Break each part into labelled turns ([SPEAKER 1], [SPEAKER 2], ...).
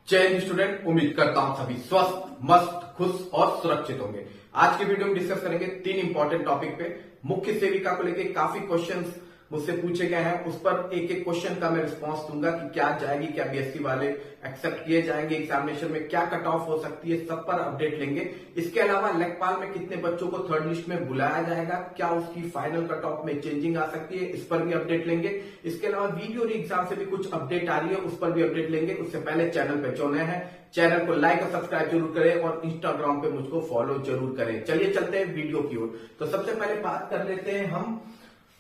[SPEAKER 1] जय हिंद स्टूडेंट, उम्मीद करता हूं सभी स्वस्थ, मस्त, खुश और सुरक्षित होंगे। आज की वीडियो में डिस्कस करेंगे 3 इंपॉर्टेंट टॉपिक पे। मुख्य सेविका को लेकर काफी क्वेश्चंस मुझसे पूछे गए हैं, उस पर एक एक क्वेश्चन का मैं रिस्पांस दूंगा कि क्या जाएगी, क्या बीएससी वाले एक्सेप्ट किए जाएंगे, एग्जामिनेशन में क्या कट ऑफ हो सकती है, सब पर अपडेट लेंगे। इसके अलावा लेखपाल में कितने बच्चों को थर्ड लिस्ट में बुलाया जाएगा, क्या उसकी फाइनल कट ऑफ में चेंजिंग आ सकती है, इस पर भी अपडेट लेंगे। इसके अलावा वीडियो री एग्जाम से भी कुछ अपडेट आ रही है, उस पर भी अपडेट लेंगे। उससे पहले चैनल पे जो नए हैं चैनल को लाइक और सब्सक्राइब जरूर करें और इंस्टाग्राम पे मुझको फॉलो जरूर करें। चलिए चलते हैं वीडियो की ओर। तो सबसे पहले बात कर लेते हैं हम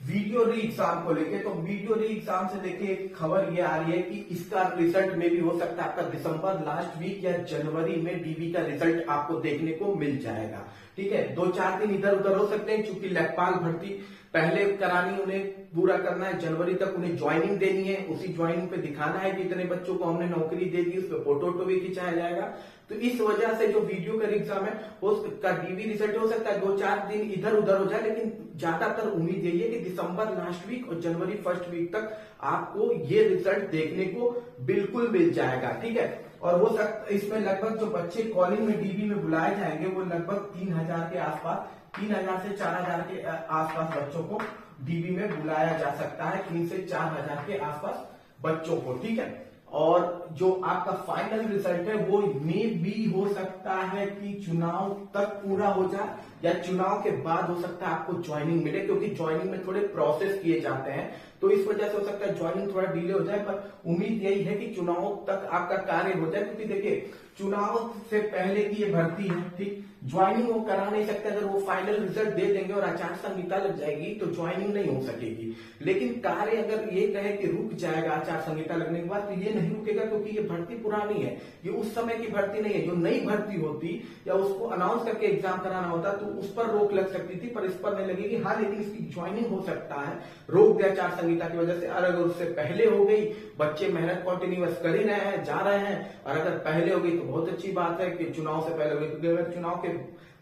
[SPEAKER 1] वीडियो री एग्जाम को लेके। तो वीडियो री एग्जाम से देखिए एक खबर ये आ रही है कि इसका रिजल्ट में भी हो सकता है आपका दिसंबर लास्ट वीक या जनवरी में डीबी का रिजल्ट आपको देखने को मिल जाएगा। ठीक है, 2-4 दिन इधर उधर हो सकते हैं क्योंकि लेखपाल भर्ती पहले करानी, उन्हें पूरा करना है, जनवरी तक उन्हें ज्वाइनिंग देनी है, उसी ज्वाइनिंग पे दिखाना है कि इतने बच्चों को हमने नौकरी दे दी, उस पर फोटो भी खिंचाया जाएगा। तो इस वजह से जो वीडियो का एग्जाम है उसका डीबी रिजल्ट हो सकता है 2-4 दिन इधर उधर हो जाए, लेकिन ज्यादातर उम्मीद यही है कि दिसंबर लास्ट वीक और जनवरी फर्स्ट वीक तक आपको ये रिजल्ट देखने को बिल्कुल मिल जाएगा। ठीक है, और वो इसमें लगभग जो बच्चे कॉलिंग में डीबी में बुलाए जाएंगे वो लगभग 3000 के आसपास, 3000 से 4000 के आसपास बच्चों को डीबी में बुलाया जा सकता है, 3 से 4000 के आसपास बच्चों को। ठीक है, और जो आपका फाइनल रिजल्ट है वो में भी हो सकता है कि चुनाव तक पूरा हो जाए या चुनाव के बाद हो सकता है आपको ज्वाइनिंग मिले, क्योंकि ज्वाइनिंग में थोड़े प्रोसेस किए जाते हैं, तो इस वजह से हो सकता है ज्वाइनिंग थोड़ा डिले हो जाए। पर उम्मीद यही है कि चुनाव तक आपका कार्य हो जाए, क्योंकि देखिए चुनाव से पहले की ये भर्ती है। ठीक, ज्वाइनिंग वो करा नहीं सकते, अगर वो फाइनल रिजल्ट दे देंगे और आचार संहिता लग जाएगी तो ज्वाइनिंग नहीं हो सकेगी। लेकिन कार्य अगर ये कहे कि रुक जाएगा आचार संहिता लगने के बाद, तो ये नहीं रुकेगा, क्योंकि ये भर्ती पुरानी है, ये उस समय की भर्ती नहीं है। जो नई भर्ती होती या उसको अनाउंस करके एग्जाम कराना होता तो उस पर रोक लग सकती थी, पर इस पर नहीं लगेगी। हाँ, लेकिन इसकी ज्वाइनिंग हो सकता है रोक दे आचार संहिता की वजह से। और अगर उससे पहले हो गई, बच्चे मेहनत कंटिन्यूअस कर ही रहे हैं, जा रहे हैं, और अगर पहले हो गई तो बहुत अच्छी बात है कि चुनाव से पहले हो गई, क्योंकि अगर चुनाव के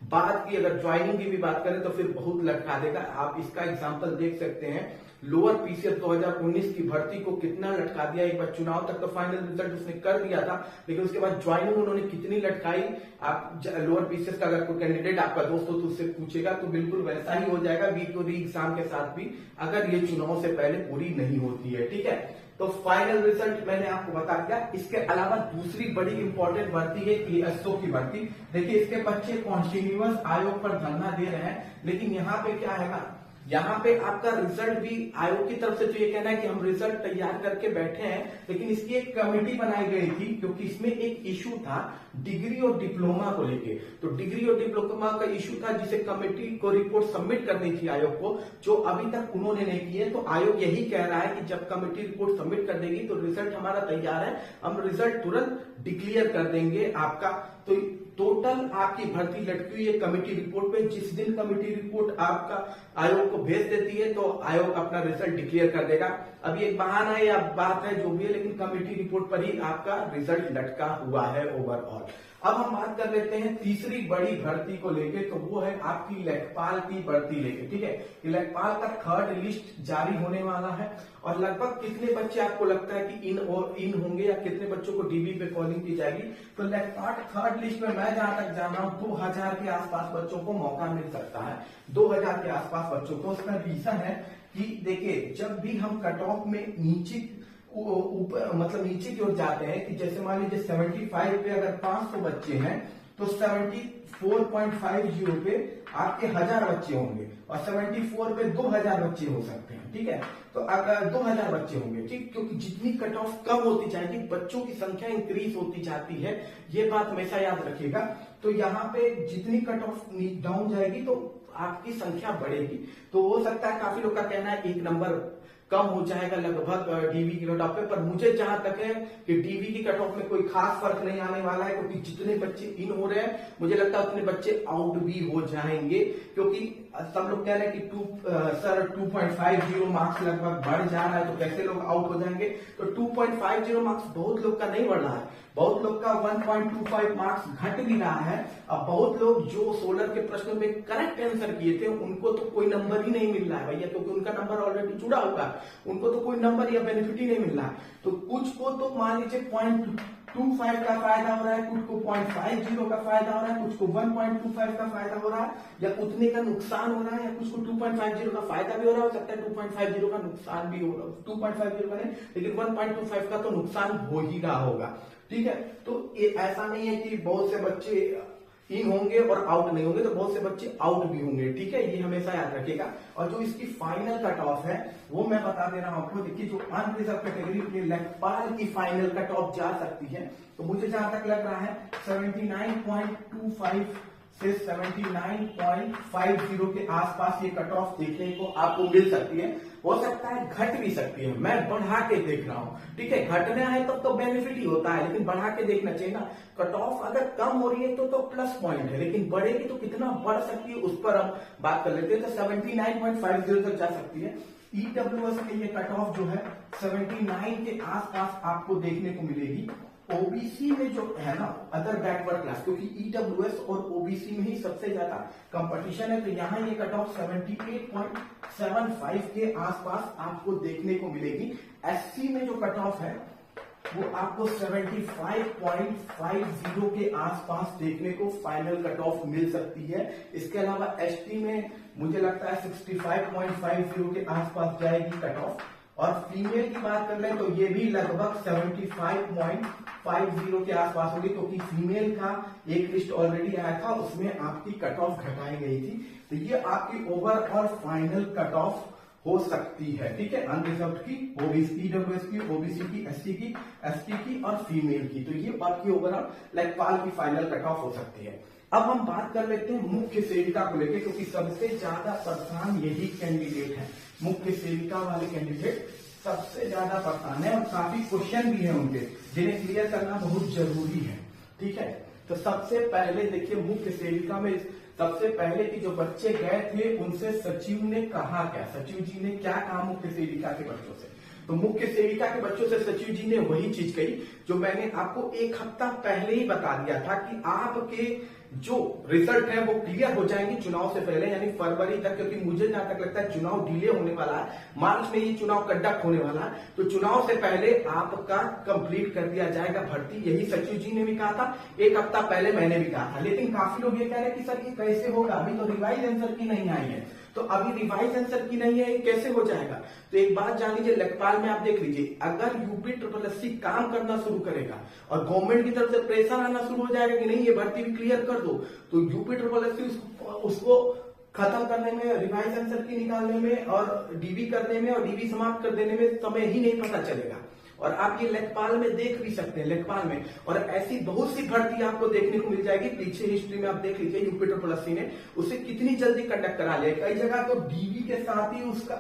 [SPEAKER 1] बाद की अगर ज्वाइनिंग की भी बात करें तो फिर बहुत लटका देगा। आप इसका एग्जांपल देख सकते हैं, लोअर पीसीएस 2019 की भर्ती को कितना लटका दिया। एक बार चुनाव तक तो फाइनल रिजल्ट उसने कर दिया था, लेकिन उसके बाद ज्वाइनिंग उन्होंने कितनी लटकाई। आप लोअर पीसीएस का अगर कोई कैंडिडेट आपका दोस्त हो तो उससे पूछेगा, तो बिल्कुल वैसा ही हो जाएगा वीडियो री एग्जाम के साथ भी, अगर ये चुनाव से पहले पूरी नहीं होती है। ठीक है, तो फाइनल रिजल्ट मैंने आपको बता दिया। इसके अलावा दूसरी बड़ी इंपॉर्टेंट भर्ती है एएसओ की भर्ती। देखिए इसके बच्चे कॉन्टिन्यूअस आयोग पर धरना दे रहे हैं, लेकिन यहाँ पे क्या है ना, यहाँ पे आपका रिजल्ट भी आयोग की तरफ से तो ये कहना है कि हम रिजल्ट तैयार करके बैठे हैं, लेकिन इसकी एक कमेटी बनाई गई थी, क्योंकि इसमें एक इशू था डिग्री और डिप्लोमा को लेके। तो डिग्री और डिप्लोमा का इशू था, जिसे कमेटी को रिपोर्ट सबमिट करनी थी आयोग को, जो अभी तक उन्होंने नहीं की है। तो आयोग यही कह रहा है कि जब कमेटी रिपोर्ट सबमिट कर देगी तो रिजल्ट हमारा तैयार है, हम रिजल्ट तुरंत डिक्लेयर कर देंगे आपका। तो टोटल आपकी भर्ती लटकी हुई है कमेटी रिपोर्ट पे। जिस दिन कमेटी रिपोर्ट आपका आयोग को भेज देती है तो आयोग अपना रिजल्ट डिक्लेयर कर देगा। अभी एक बहाना है या बात है जो भी है, लेकिन कमेटी रिपोर्ट पर ही आपका रिजल्ट लटका हुआ है ओवरऑल। अब हम बात कर लेते हैं तीसरी बड़ी भर्ती को लेके, तो वो है आपकी लेखपाल की भर्ती लेके। ठीक है, लेखपाल का थर्ड लिस्ट जारी होने वाला है, और लगभग कितने बच्चे आपको लगता है कि इन होंगे या कितने बच्चों को डीबी पे कॉलिंग की जाएगी? तो लेखपाल थर्ड लिस्ट में मैं जहां तक जान रहा हूं 2000 के आसपास बच्चों को मौका मिल सकता है, 2000 के आसपास बच्चों को। उसका रीजन है कि देखिए जब भी हम कट ऑफ में नीचे ऊपर मतलब नीचे की ओर जाते हैं, कि जैसे मान लीजिए 75 पे अगर 500 बच्चे हैं तो 74.50 पे आपके 1000 बच्चे होंगे, और 74 पे 2000 बच्चे हो सकते हैं। ठीक है, तो अगर 2000 बच्चे होंगे, ठीक, क्योंकि जितनी कट ऑफ कम होती जाएगी बच्चों की संख्या इंक्रीज होती जाती है, ये बात हमेशा याद रखिएगा। तो यहाँ पे जितनी कट ऑफ डाउन जाएगी तो आपकी संख्या बढ़ेगी। तो हो सकता है, काफी लोग का कहना है 1 नंबर कम हो जाएगा लगभग डीवी की कट ऑफ पे, पर मुझे जहां तक है कि डीवी की कट ऑफ में कोई खास फर्क नहीं आने वाला है, क्योंकि जितने बच्चे इन हो रहे हैं मुझे लगता है उतने बच्चे आउट भी हो जाएंगे। क्योंकि सब लोग कह रहे हैं कि सर 2.50 मार्क्स लगभग बढ़ जा रहा है, तो कैसे लोग आउट हो जाएंगे? तो 2.50 मार्क्स बहुत लोग का नहीं बढ़ रहा है, बहुत लोग का 1.25 मार्क्स घट भी रहा है। अब बहुत लोग जो सोलर के प्रश्नों में करेक्ट आंसर किए थे उनको तो कोई नंबर ही नहीं मिल रहा है भैया, क्योंकि उनका नंबर ऑलरेडी जुड़ा हुआ है, उनको तो कोई नंबर या बेनिफिट ही नहीं मिल रहा है। तो कुछ को तो मान लीजिए 0.25 का फायदा हो रहा है, कुछ को 0.50 का फायदा हो रहा है, कुछ को 1.25 का फायदा हो रहा है, या उतने का नुकसान हो रहा है, या कुछ को 2.50 का फायदा भी हो रहा हो सकता है 2.50 का नुकसान भी हो रहा हो, 2.50 का नहीं लेकिन 1.25 का तो नुकसान हो ही रहा होगा। ठीक है, तो ये ऐसा नहीं है कि बहुत से बच्चे इन होंगे और आउट नहीं होंगे, तो बहुत से बच्चे आउट भी होंगे। ठीक है, ये हमेशा याद रखिएगा। और जो इसकी फाइनल कट ऑफ है वो मैं बता दे रहा हूं आपको। देखिए, जो अनरिजर्व कैटेगरी के लेखपाल की फाइनल कट ऑफ जा सकती है, तो मुझे जहां तक लग रहा है 79.25 से 79.50 के आसपास ये कट ऑफ देखने को आपको मिल सकती है। हो सकता है घट भी सकती है, मैं बढ़ा के देख रहा हूं। ठीक है, घटना है तब तो बेनिफिट ही होता है, लेकिन बढ़ा के देखना चाहिए ना। कट ऑफ अगर कम हो रही है तो प्लस पॉइंट है, लेकिन बढ़ेगी तो कितना बढ़ सकती है उस पर हम बात कर लेते हैं। तो 79.50 तक जा सकती है। ईडब्ल्यूएस के ये कट ऑफ जो है 79 के आसपास आपको देखने को मिलेगी। ओबीसी में जो है ना, अदर बैकवर्ड क्लास, क्योंकि ईडब्ल्यूएस और ओबीसी में ही सबसे ज्यादा कंपटीशन है, तो यहाँ ये कट ऑफ 78.75 के आसपास आपको देखने को मिलेगी। एससी में जो कट ऑफ है वो आपको 75.50 के आसपास देखने को फाइनल कट ऑफ मिल सकती है। इसके अलावा एसटी में मुझे लगता है 65.50 के आसपास जाएगी कट ऑफ। और फीमेल की बात कर लें तो ये भी लगभग 75.50 के आसपास होगी, क्योंकि फीमेल का एक लिस्ट ऑलरेडी आया था, उसमें आपकी कट ऑफ घटाई गई थी। तो ये आपकी ओवरऑल फाइनल कट ऑफ हो सकती है। ठीक है, अनरिजर्व्ड की, ओबीसी, ईडब्ल्यूएस की, ओबीसी की, एससी की, एसटी की और फीमेल की। तो ये आपकी ओवरऑल लेखपाल की फाइनल कट ऑफ हो सकती है। अब हम बात कर लेते हैं मुख्य सेविका को लेकर, क्योंकि सबसे ज्यादा परेशान यही कैंडिडेट है। मुख्य सेविका वाले कैंडिडेट सबसे ज्यादा परेशान है और काफी क्वेश्चन भी है उनके, जिन्हें क्लियर करना बहुत जरूरी है। ठीक है, तो सबसे पहले देखिए, मुख्य सेविका में सबसे पहले कि जो बच्चे गए थे उनसे सचिव ने कहा क्या, सचिव जी ने क्या कहा मुख्य सेविका के बच्चों से। तो मुख्य सेविका के बच्चों से सचिव जी ने वही चीज कही जो मैंने आपको एक हफ्ता पहले ही बता दिया था, कि आपके जो रिजल्ट है वो क्लियर हो जाएंगे चुनाव से पहले, यानी फरवरी तक। क्योंकि मुझे जहां तक लगता है चुनाव डिले होने वाला है, मार्च में ये चुनाव कंडक्ट होने वाला है, तो चुनाव से पहले आपका कंप्लीट कर दिया जाएगा भर्ती। यही सचिव जी ने भी कहा था, एक हफ्ता पहले मैंने भी कहा था। लेकिन काफी लोग ये कह रहे हैं कि सर ये कैसे होगा, अभी तो रिवाइज आंसर की नहीं आई है। तो अभी रिवाइज आंसर की नहीं है, ये कैसे हो जाएगा। तो एक बात जान लीजिए, लेखपाल में आप देख लीजिए, अगर यूपी SSC काम करना शुरू करेगा और गवर्नमेंट की तरफ से प्रेशर आना शुरू हो जाएगा कि नहीं ये भर्ती भी क्लियर कर दो, तो यूपी SSC उसको खत्म करने में, रिवाइज आंसर की निकालने में और डीबी करने में और डीबी समाप्त कर देने में समय ही नहीं पता चलेगा। और आप ये लेखपाल में देख भी सकते हैं, लेखपाल में। और ऐसी बहुत सी भर्ती आपको देखने को मिल जाएगी। पीछे हिस्ट्री में आप देख लीजिए, यूपी SSC ने उसे कितनी जल्दी कंडक्ट करा लिया। कई जगह तो डीबी के साथ ही उसका,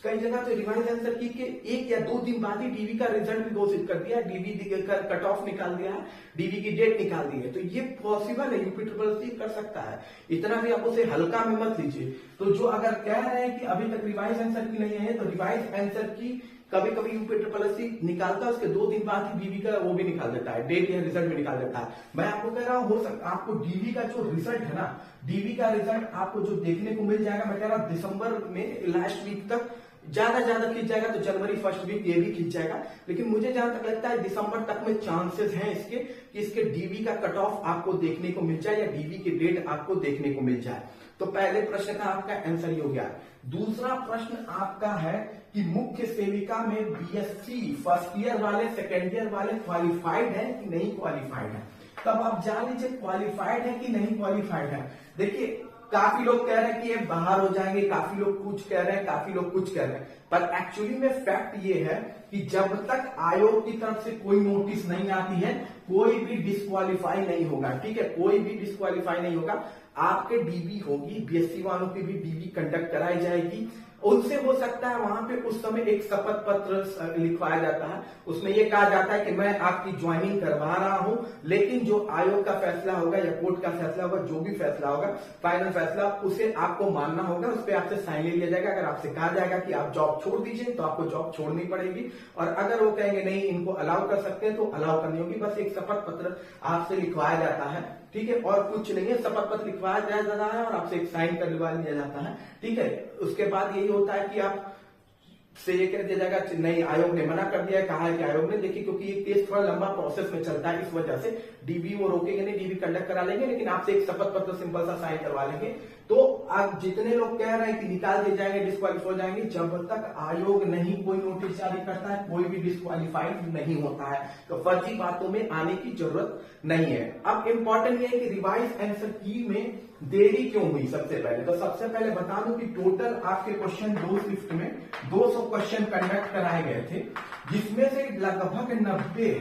[SPEAKER 1] कई जगह तो रिवाइज आंसर की के 1 या 2 दिन बाद ही डीबी का रिजल्ट भी घोषित कर दिया, डीबी का कट ऑफ निकाल दिया, डीबी की डेट निकाल दी है। तो ये पॉसिबल है, यूपी SSC कर सकता है। इतना भी आप उसे हल्का में मत लीजिए। तो जो अगर कह रहे हैं कि अभी तक रिवाइज आंसर की नहीं है, तो रिवाइज आंसर की कभी कभी यूपी SSC निकालता है, उसके 2 दिन बाद ही डीबी का वो भी निकाल देता है, डेट या रिजल्ट भी निकाल देता है। मैं आपको कह रहा हूं, हो सकता आपको डीबी का जो रिजल्ट है ना, डीबी का रिजल्ट आपको जो देखने को मिल जाएगा, मैं कह रहा हूं दिसंबर में लास्ट वीक तक ज्यादा खींच जाएगा, तो जनवरी फर्स्ट वीक ये भी खींच जाएगा। लेकिन मुझे जहां तक लगता है दिसंबर तक में चांसेस हैं इसके कि इसके डीबी का कट ऑफ आपको देखने को मिल जाए या डीबी की डेट आपको देखने को मिल जाए। तो पहले प्रश्न का आपका आंसर ही हो गया। दूसरा प्रश्न आपका है कि मुख्य सेविका में बीएससी फर्स्ट ईयर वाले, सेकेंड ईयर वाले क्वालिफाइड है कि नहीं क्वालिफाइड है। तब आप जान लीजिए क्वालिफाइड है कि नहीं क्वालिफाइड है। देखिए, काफी लोग कह रहे हैं कि ये बाहर हो जाएंगे, काफी लोग कुछ कह रहे हैं, काफी लोग कुछ कह रहे हैं, पर एक्चुअली में फैक्ट ये है कि जब तक आयोग की तरफ से कोई नोटिस नहीं आती है, कोई भी डिस्क्वालीफाई नहीं होगा। ठीक है, कोई भी डिस्क्वालीफाई नहीं होगा। आपके डीबी होगी, बीएससी वालों की भी डीबी कंडक्ट कराई जाएगी। उनसे हो सकता है वहां पे उस समय एक शपथ पत्र लिखवाया जाता है, उसमें ये कहा जाता है कि मैं आपकी ज्वाइनिंग करवा रहा हूं, लेकिन जो आयोग का फैसला होगा या कोर्ट का फैसला होगा, जो भी फैसला होगा, फाइनल फैसला, उसे आपको मानना होगा, उस पर आपसे साइन ले लिया जाएगा। अगर आपसे कहा जाएगा कि आप जॉब छोड़ दीजिए, तो आपको जॉब छोड़नी पड़ेगी। और अगर वो कहेंगे नहीं इनको अलाउ कर सकते हैं, तो अलाउ करनी होगी। बस एक शपथ पत्र आपसे लिखवाया जाता है, ठीक है, और कुछ नहीं है। शपथ पत्र लिखवाया जाता है और आपसे एक साइन करवा लिया जाता है, ठीक है। उसके बाद यही होता है कि आप से ये कह दिया जाएगा नहीं, आयोग ने मना कर दिया है, कहा है कि आयोग ने, देखिए क्योंकि ये केस थोड़ा लंबा प्रोसेस में चलता है, इस वजह से डीबी वो रोकेंगे नहीं, डीबी कंडक्ट करा लेंगे, लेकिन आपसे एक शपथ पत्र सिंपल सा साइन करवा लेंगे। तो आप जितने लोग कह रहे हैं कि निकाल दिए जाएंगे, डिस्क्वालीफाई हो जाएंगे, जब तक आयोग नहीं कोई नोटिस जारी करता है कोई भी डिस्क्वालीफाइड नहीं होता है। तो फर्जी बातों में आने की जरूरत नहीं है। अब इंपॉर्टेंट ये है कि रिवाइज आंसर की में देरी क्यों हुई। सबसे पहले बता दूं कि टोटल आपके क्वेश्चन 2 शिफ्ट में 200 क्वेश्चन कंडक्ट कराए गए थे, जिसमें से लगभग 90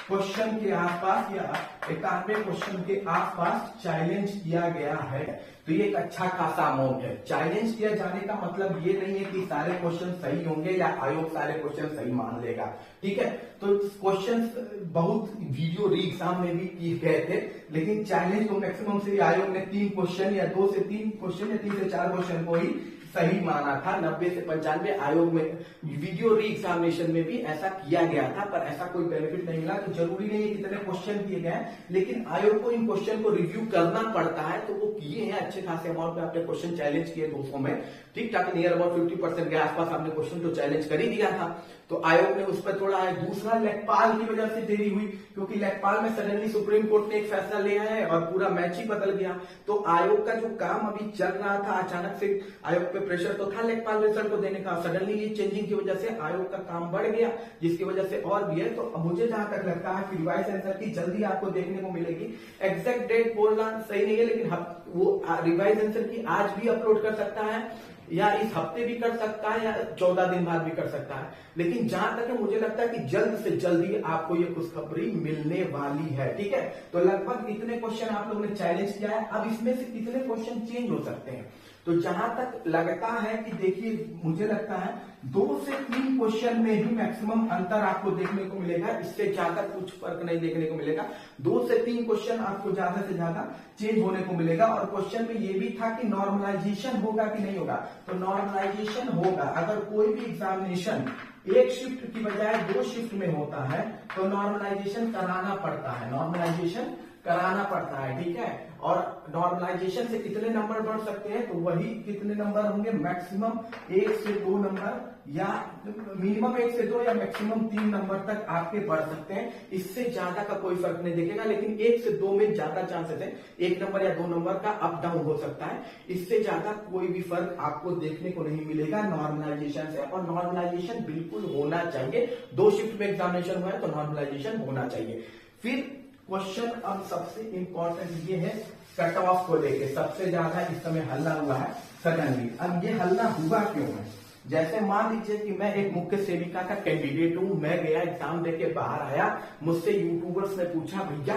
[SPEAKER 1] क्वेश्चन के आसपास या 91 क्वेश्चन के आसपास चैलेंज किया गया है। तो ये एक अच्छा खासा अमाउंट है। चैलेंज किया जाने का मतलब ये नहीं है कि सारे क्वेश्चन सही होंगे या आयोग सारे क्वेश्चन सही मान लेगा, ठीक है। तो क्वेश्चन बहुत वीडियो री एग्जाम में भी किए गए थे, लेकिन चैलेंज को मैक्सिमम से आयोग ने 3 क्वेश्चन या 2 से 3 क्वेश्चन या 3 से 4 क्वेश्चन को ही सही माना था। 90 से 95 आयोग में वीडियो री एग्जामिनेशन में भी ऐसा किया गया था, पर ऐसा कोई बेनिफिट नहीं मिला। तो जरूरी नहीं है कितने क्वेश्चन किए गए हैं, लेकिन आयोग को इन क्वेश्चन को रिव्यू करना पड़ता है। तो वो किए हैं अच्छे खासे अमाउंट में, आपने क्वेश्चन चैलेंज किए 200 में, ठीक ठाक नियर अबाउट 50% के आसपास आपने क्वेश्चन तो चैलेंज कर ही दिया था। तो आयोग ने उस पर थोड़ा है। दूसरा, लेखपाल की वजह से देरी हुई, क्योंकि लेखपाल में सडनली सुप्रीम कोर्ट ने एक फैसला लिया है और पूरा मैच ही बदल गया। तो आयोग का जो काम अभी चल रहा था, अचानक से आयोग पे प्रेशर तो था लेखपाल रिजल्ट को देने का, सडनली ये चेंजिंग की वजह से आयोग का काम बढ़ गया, जिसकी वजह से और भी है। तो मुझे जहां तक लगता है कि रिवाइज आंसर की जल्दी आपको देखने को मिलेगी। एग्जैक्ट डेट बोलना सही नहीं है, लेकिन वो रिवाइज आंसर की आज भी अपलोड कर सकता है, या इस हफ्ते भी कर सकता है, या 14 दिन बाद भी कर सकता है। लेकिन जहां तक है मुझे लगता है कि जल्द से जल्दी आपको ये खुशखबरी मिलने वाली है, ठीक है। तो लगभग इतने क्वेश्चन आप लोगों ने चैलेंज किया है। अब इसमें से कितने क्वेश्चन चेंज हो सकते हैं, तो जहां तक लगता है कि देखिए मुझे लगता है 2 से 3 क्वेश्चन में ही मैक्सिमम अंतर आपको देखने को मिलेगा, इससे ज्यादा कुछ फर्क नहीं देखने को मिलेगा। 2 से 3 क्वेश्चन आपको ज्यादा से ज्यादा चेंज होने को मिलेगा। और क्वेश्चन में ये भी था कि नॉर्मलाइजेशन होगा कि नहीं होगा, तो नॉर्मलाइजेशन होगा। अगर कोई भी एग्जामिनेशन एक शिफ्ट की बजाय 2 शिफ्ट में होता है तो नॉर्मलाइजेशन कराना पड़ता है, नॉर्मलाइजेशन कराना पड़ता है, ठीक है। और नॉर्मलाइजेशन से कितने नंबर बढ़ सकते हैं, तो वही कितने नंबर होंगे, मैक्सिमम 1 से 2 नंबर, या मिनिमम 1 से 2 या मैक्सिमम 3 नंबर तक आपके बढ़ सकते हैं। इससे ज्यादा का कोई फर्क नहीं दिखेगा, लेकिन 1 से 2 में ज्यादा चांसेस है 1 नंबर या 2 नंबर का अप डाउन हो सकता है। इससे ज्यादा कोई भी फर्क आपको देखने को नहीं मिलेगा नॉर्मलाइजेशन से। और नॉर्मलाइजेशन बिल्कुल होना चाहिए, 2 शिफ्ट में एग्जामिनेशन हुआ है तो नॉर्मलाइजेशन होना चाहिए। फिर क्वेश्चन अब सबसे इंपॉर्टेंट ये है, कट ऑफ को लेके सबसे ज्यादा इस समय हल्ला हुआ है सडनली। अब ये हल्ला हुआ क्यों है, जैसे मान लीजिए कि मैं एक मुख्य सेविका का कैंडिडेट हूं, मैं गया एग्जाम देके बाहर आया, मुझसे यूट्यूबर्स ने पूछा भैया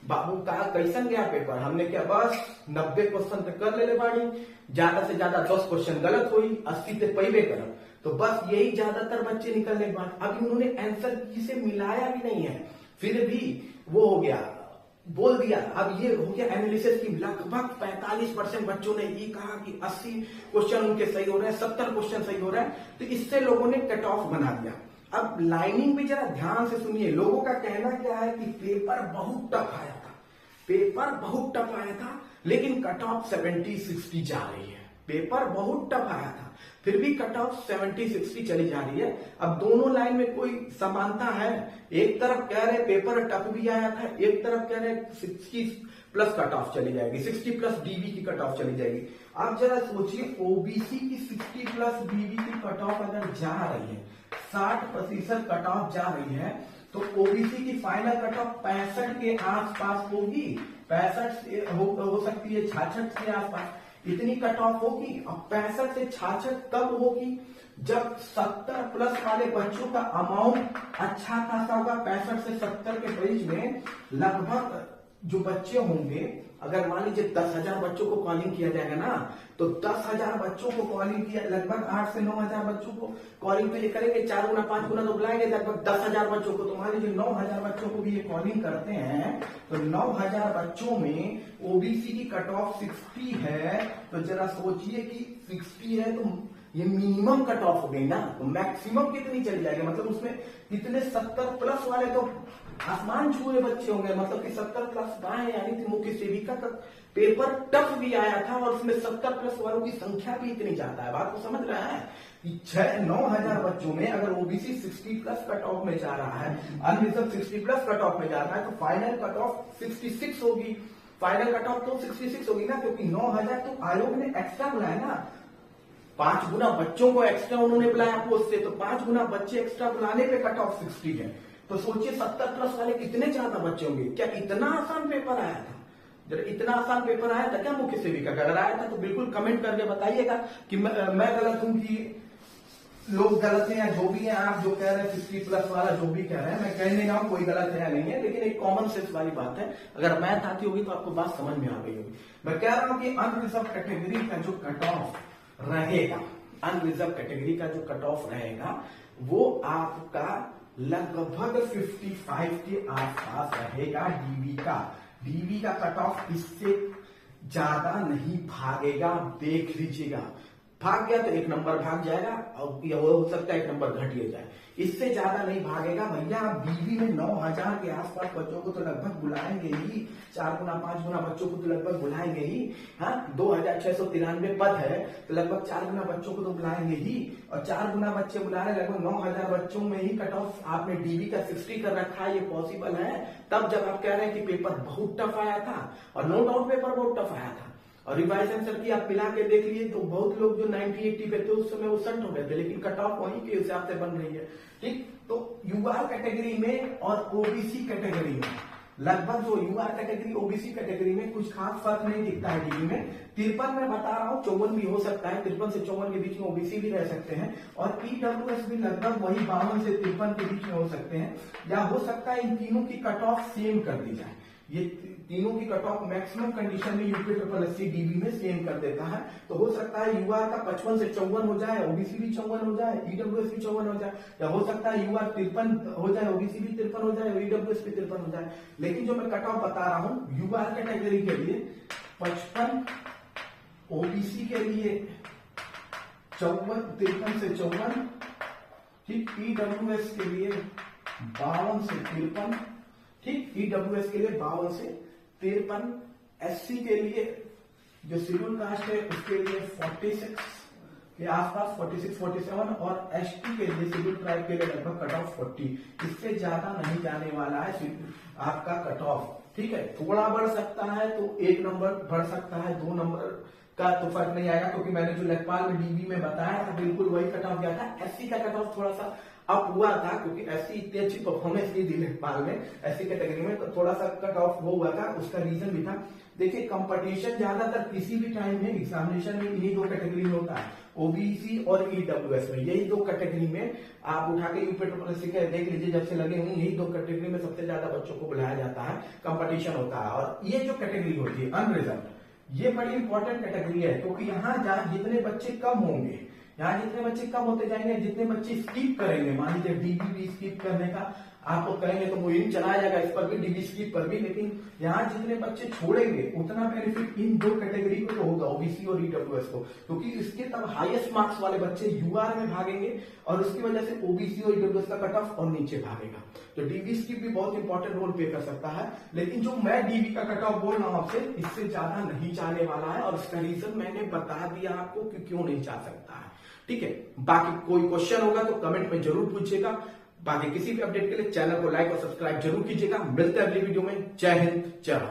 [SPEAKER 1] बाबू का कैसन गया पेपर, हमने क्या बस 90 क्वेश्चन तो कर ले बाड़ी, ज्यादा से ज्यादा 10 क्वेश्चन गलत हुई, 80 से पैबे करब, तो बस यही ज्यादातर बच्चे निकलने के बाद। अभी उन्होंने आंसर की से मिलाया भी नहीं है, फिर भी वो हो गया, बोल दिया। अब ये हो गया एनालिसिस की लगभग 45% बच्चों ने ये कहा कि 80 क्वेश्चन उनके सही हो रहे हैं, 70 क्वेश्चन सही हो रहे हैं, तो इससे लोगों ने कट ऑफ बना दिया। अब लाइनिंग भी जरा ध्यान से सुनिए, लोगों का कहना क्या है कि पेपर बहुत टफ आया था, पेपर बहुत टफ आया था, लेकिन कट ऑफ 70-60 जा रही है। पेपर बहुत टफ आया था, फिर भी कट ऑफ 70-60 चली जा रही है। अब दोनों लाइन में कोई समानता है, एक तरफ कह रहे पेपर टफ भी आया था, एक तरफ कह रहे 60 प्लस कट ऑफ चली जाएगी, 60 प्लस डीबी की कट ऑफ चली जाएगी। आप जरा सोचिए, ओबीसी की 60 प्लस डीबी की कट ऑफ अगर जा रही है, 60% कट ऑफ जा रही है, तो ओबीसी की फाइनल कट ऑफ 65 के आसपास होगी, 65 हो सकती है 66 के आसपास, इतनी कट ऑफ होगी। अब 65 से 66 तब होगी जब 70 प्लस वाले बच्चों का अमाउंट अच्छा खासा होगा। 65 से 70 के बीच में लगभग जो बच्चे होंगे, अगर मान लीजिए 10,000 बच्चों को कॉलिंग किया जाएगा ना, तो 10,000 बच्चों को कॉलिंग किया, लगभग 8 से 9,000 बच्चों को कॉलिंग पे करेंगे, 4 गुना 5 गुना तो बुलाएंगे लगभग 10,000 बच्चों को। तो मान लीजिए 9,000 बच्चों को भी ये कॉलिंग करते हैं, तो 9,000 बच्चों में ओबीसी की कट ऑफ 60 है, तो जरा सोचिए कि 60 है तो ये मिनिमम कट ऑफ हो गई ना, तो मैक्सिमम कितनी चली जाएगी, मतलब उसमें कितने 70 प्लस वाले तो आसमान छुए बच्चे होंगे, मतलब कि 70 प्लस पाए, यानी कि मुख्य सेविका का पेपर टफ भी आया था और उसमें 70 प्लस वालों की संख्या भी इतनी ज्यादा है। बात को समझ रहा है, कि 9,000 बच्चों में अगर ओबीसी 60+ कट ऑफ में जा रहा है, अनरिजर्व 60+ कट ऑफ में जा रहा है, तो फाइनल कट ऑफ 66 होगी। फाइनल कट ऑफ तो 66 होगी ना, क्योंकि 9,000 तो आयोग ने एक्स्ट्रा बुलाया ना, 5 गुना बच्चों को एक्स्ट्रा उन्होंने बुलाया पोस्ट से, तो 5 गुना बच्चे एक्स्ट्रा बुलाने पे कट ऑफ 60 है। तो सोचिए 70+ वाले कितने ज्यादा बच्चे होंगे। क्या इतना आसान पेपर आया था? जब इतना आसान पेपर आया था क्या मुख्य सेविका का? अगर आया था तो बिल्कुल कमेंट करके बताइएगा कि मैं गलत हूं कि लोग गलत हैं, या जो भी है आप जो कह रहे हैं 60+ वाला जो भी कह रहे हैं, मैं कह नहीं रहा हूं कोई गलत है या नहीं है, लेकिन एक कॉमन सेंस वाली बात है। अगर मैथ आती होगी तो आपको बात समझ में आ गई होगी। मैं कह रहा हूं कि अनरिजर्व कैटेगरी का जो कट ऑफ रहेगा, अनरिजर्व कैटेगरी का जो कट ऑफ रहेगा वो आपका लगभग 55 के आसपास रहेगा। डीबी का कट ऑफ इससे ज्यादा नहीं भागेगा। देख लीजिएगा, भाग गया तो 1 नंबर भाग जाएगा, और यह हो सकता है 1 नंबर घटिए जाए, इससे ज्यादा नहीं भागेगा। भैया आप डीबी में 9,000 के आसपास बच्चों को तो लगभग बुलाएंगे ही, 4 गुना 5 गुना बच्चों को तो लगभग बुलाएंगे ही। हाँ, 2,693 पद है तो लगभग 4 गुना बच्चों को तो बुलाएंगे ही, और 4 गुना बच्चे बुला रहे, लगभग 9,000 बच्चों में ही कट ऑफ आपने डीबी का 60 कर रखा है। ये पॉसिबल है तब जब आप कह रहे हैं कि पेपर बहुत टफ आया था, और नो डाउट पेपर बहुत टफ आया था, और रिवाइज आंसर की आप मिला के देख लिए तो बहुत लोग जो 90-80 पे थे उस समय वो सट हो गए थे, लेकिन कट ऑफ वहीं के हिसाब से बन रही है। ठीक, तो यूआर कैटेगरी में और ओबीसी कैटेगरी में लगभग, जो यूआर कैटेगरी ओबीसी कैटेगरी में कुछ खास फर्क नहीं दिखता है। डीबी में 53 में बता रहा हूँ, 54 भी हो सकता है, 53 से 54 के बीच में ओबीसी भी रह सकते हैं, और ईडब्ल्यूएस भी लगभग वही 52 से 53 के बीच में हो सकते हैं, या हो सकता है इन तीनों की कट ऑफ सेम कर दी जाए। ये तीनों की कट ऑफ मैक्सिमम कंडीशन में यूपी SSSC डीबी में सेम कर देता है, तो हो सकता है यूआर का 55 से 54 हो जाए, ओबीसी भी 54 हो जाए, ईडब्ल्यूएस भी 54 हो जाए, या हो सकता है यूआर 53 हो जाए, ओबीसी भी 53 हो जाए, ईडब्ल्यूएस भी 53 हो जाए। लेकिन जो मैं कट ऑफ बता रहा हूं यूआर कैटेगरी के लिए 55, ओबीसी के लिए 53 से 54, ठीक, ईडब्ल्यूएस के लिए 52 से 53, ठीक, ईडब्ल्यूएस के लिए 52 से 53, एससी के लिए जो शेड्यूल कास्ट है उसके लिए 46 के आसपास, 46, 47, और एसटी के लिए शेड्यूल ट्राइब के लिए लगभग कट ऑफ 40। इससे ज्यादा नहीं जाने वाला है आपका कट ऑफ। ठीक है, थोड़ा बढ़ सकता है तो 1 नंबर बढ़ सकता है, 2 नंबर का तो फर्क नहीं आएगा, क्योंकि मैंने जो लेखपाल में डीबी में बताया था बिल्कुल वही कट ऑफ गया था। एससी का कट ऑफ थोड़ा सा अप हुआ था, क्योंकि एससी इतनी अच्छी परफॉर्मेंस नहीं दी लेखपाल में, एससी कैटेगरी में, तो थोड़ा सा कट ऑफ वो हुआ था, उसका रीजन भी था। देखिए, कंपटीशन ज्यादातर किसी भी टाइम में एग्जामिनेशन में इन्हीं 2 कैटेगरी में होता है, ओबीसी और ईडब्ल्यूएस में। यही 2 कैटेगरी में आप उठा के यूपी SSSC के देख लीजिए, जब से लगे हुए यही 2 कैटेगरी में सबसे ज्यादा बच्चों को बुलाया जाता है, कंपटीशन होता है। और ये जो कैटेगरी होती है अनरिजर्व, ये बड़ी इंपॉर्टेंट कैटेगरी है, क्योंकि यहाँ जितने बच्चे कम होंगे, यहाँ जितने बच्चे कम होते जाएंगे, जितने बच्चे स्किप करेंगे, मान लीजिए डीबी स्किप करने का आपको कहेंगे तो वो इन चलाया जाएगा, इस पर भी डीबी स्किप पर भी, लेकिन यहाँ जितने बच्चे छोड़ेंगे उतना बेनिफिट इन 2 कैटेगरी को तो होगा, ओबीसी और ईडब्ल्यूएस को, क्योंकि इसके तब हाईएस्ट मार्क्स वाले बच्चे यूआर में भागेंगे, और उसकी वजह से ओबीसी और ईडब्ल्यूएस का कट ऑफ और नीचे भागेगा। तो डीबी स्किप भी बहुत इंपॉर्टेंट रोल प्ले कर सकता है, लेकिन जो मैं डीबी का कट ऑफ बोल रहा हूं आपसे, इससे ज्यादा नहीं जाने वाला है, और इसका रीजन मैंने बता दिया आपको कि क्यों नहीं जा सकता है। ठीक है, बाकी कोई क्वेश्चन होगा तो कमेंट में जरूर पूछिएगा। बाकी किसी भी अपडेट के लिए चैनल को लाइक और सब्सक्राइब जरूर कीजिएगा। मिलते हैं अगली वीडियो में। जय हिंद, जय भारत।